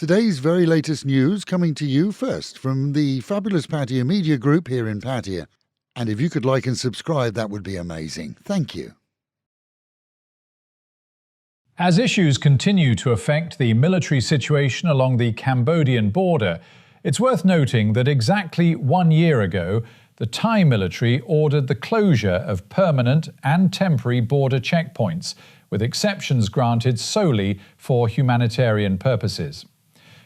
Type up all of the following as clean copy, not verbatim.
Today's very latest news coming to you first from the fabulous Pattaya Media Group here in Pattaya. And if you could like and subscribe, that would be amazing. Thank you. As issues continue to affect the military situation along the Cambodian border, it's worth noting that exactly 1 year ago, the Thai military ordered the closure of permanent and temporary border checkpoints, with exceptions granted solely for humanitarian purposes.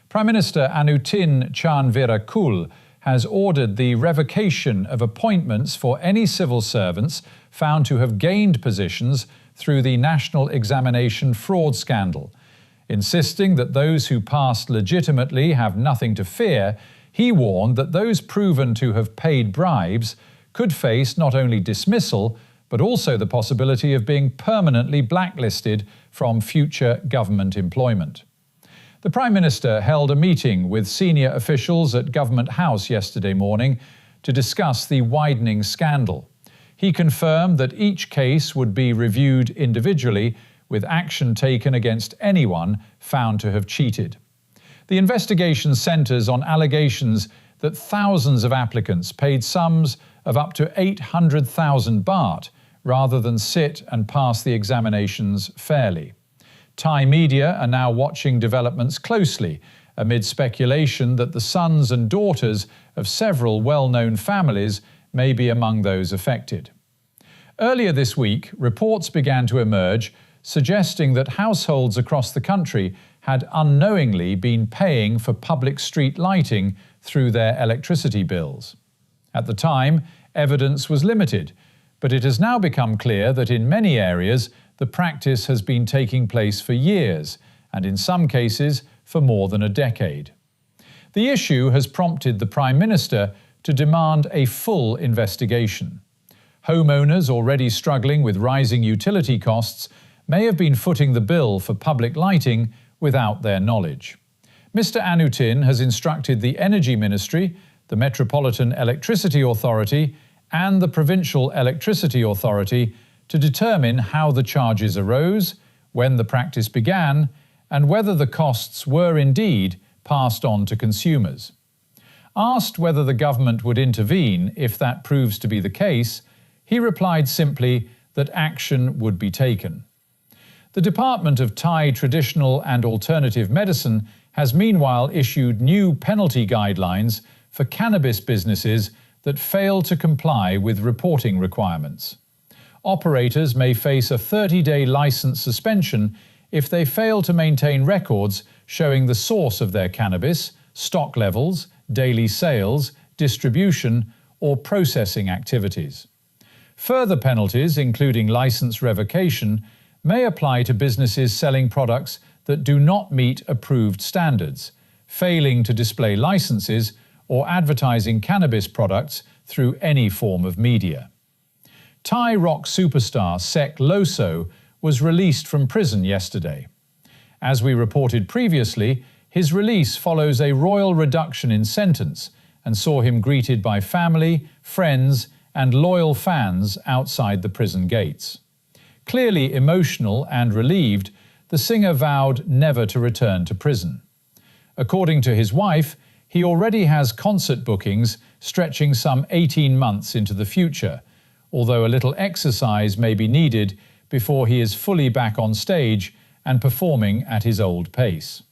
Prime Minister Anutin Charnvirakul has ordered the revocation of appointments for any civil servants found to have gained positions through the national examination fraud scandal. Insisting that those who passed legitimately have nothing to fear, he warned that those proven to have paid bribes could face not only dismissal, but also the possibility of being permanently blacklisted from future government employment. The Prime Minister held a meeting with senior officials at Government House yesterday morning to discuss the widening scandal. He confirmed that each case would be reviewed individually, with action taken against anyone found to have cheated. The investigation centres on allegations that thousands of applicants paid sums of up to 800,000 baht rather than sit and pass the examinations fairly. Thai media are now watching developments closely amid speculation that the sons and daughters of several well-known families may be among those affected. Earlier this week, reports began to emerge suggesting that households across the country had unknowingly been paying for public street lighting through their electricity bills. At the time, evidence was limited, but it has now become clear that in many areas the practice has been taking place for years, and in some cases for more than a decade. The issue has prompted the Prime Minister to demand a full investigation. Homeowners already struggling with rising utility costs may have been footing the bill for public lighting without their knowledge. Mr. Anutin has instructed the Energy Ministry, the Metropolitan Electricity Authority, and the Provincial Electricity Authority to determine how the charges arose, when the practice began, and whether the costs were indeed passed on to consumers. Asked whether the government would intervene if that proves to be the case, he replied simply that action would be taken. The Department of Thai Traditional and Alternative Medicine has meanwhile issued new penalty guidelines for cannabis businesses that fail to comply with reporting requirements. Operators may face a 30-day license suspension if they fail to maintain records showing the source of their cannabis, stock levels, daily sales, distribution, or processing activities. Further penalties, including license revocation, may apply to businesses selling products that do not meet approved standards, failing to display licenses, or advertising cannabis products through any form of media. Thai rock superstar Sek Loso was released from prison yesterday. As we reported previously, his release follows a royal reduction in sentence and saw him greeted by family, friends, and loyal fans outside the prison gates. Clearly emotional and relieved, the singer vowed never to return to prison. According to his wife, he already has concert bookings stretching some 18 months into the future, although a little exercise may be needed before he is fully back on stage and performing at his old pace.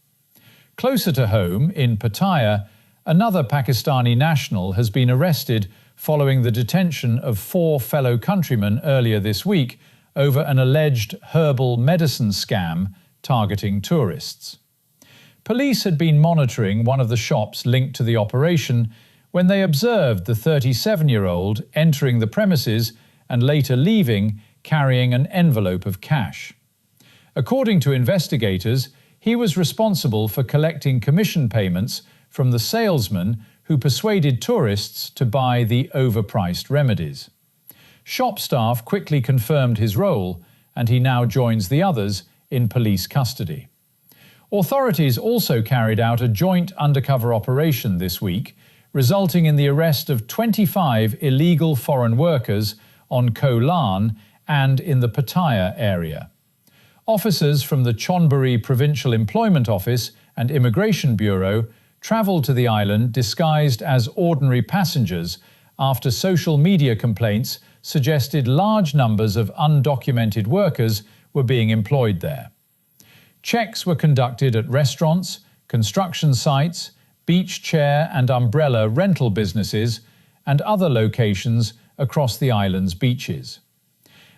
Closer to home, in Pattaya, another Pakistani national has been arrested following the detention of 4 fellow countrymen earlier this week over an alleged herbal medicine scam targeting tourists. Police had been monitoring one of the shops linked to the operation when they observed the 37-year-old entering the premises and later leaving carrying an envelope of cash. According to investigators, he was responsible for collecting commission payments from the salesman who persuaded tourists to buy the overpriced remedies. Shop staff quickly confirmed his role, and he now joins the others in police custody. Authorities also carried out a joint undercover operation this week, resulting in the arrest of 25 illegal foreign workers on Koh Larn and in the Pattaya area. Officers from the Chonburi Provincial Employment Office and Immigration Bureau travelled to the island disguised as ordinary passengers after social media complaints suggested large numbers of undocumented workers were being employed there. Checks were conducted at restaurants, construction sites, beach chair and umbrella rental businesses, and other locations across the island's beaches.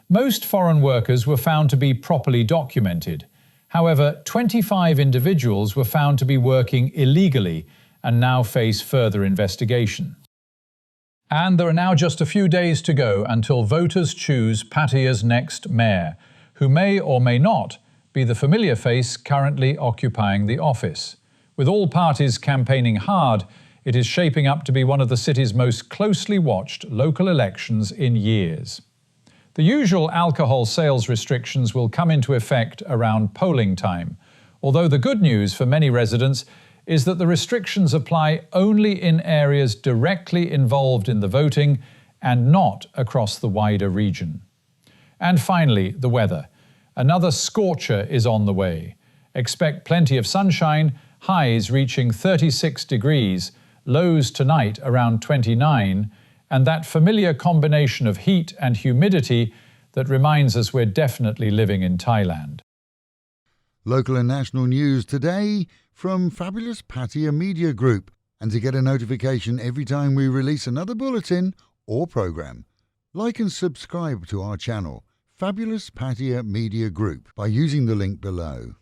Most foreign workers were found to be properly documented. However, 25 individuals were found to be working illegally and now face further investigation. And there are now just a few days to go until voters choose Pattaya's next mayor, who may or may not be the familiar face currently occupying the office. With all parties campaigning hard, it is shaping up to be one of the city's most closely watched local elections in years. The usual alcohol sales restrictions will come into effect around polling time, although the good news for many residents is that the restrictions apply only in areas directly involved in the voting and not across the wider region. And finally, the weather. Another scorcher is on the way. Expect plenty of sunshine, highs reaching 36 degrees, lows tonight around 29, and that familiar combination of heat and humidity that reminds us we're definitely living in Thailand. Local and national news today from fabulous Pattaya Media Group. And to get a notification every time we release another bulletin or program, like and subscribe to our channel, Fabulous Pattaya Media Group, by using the link below.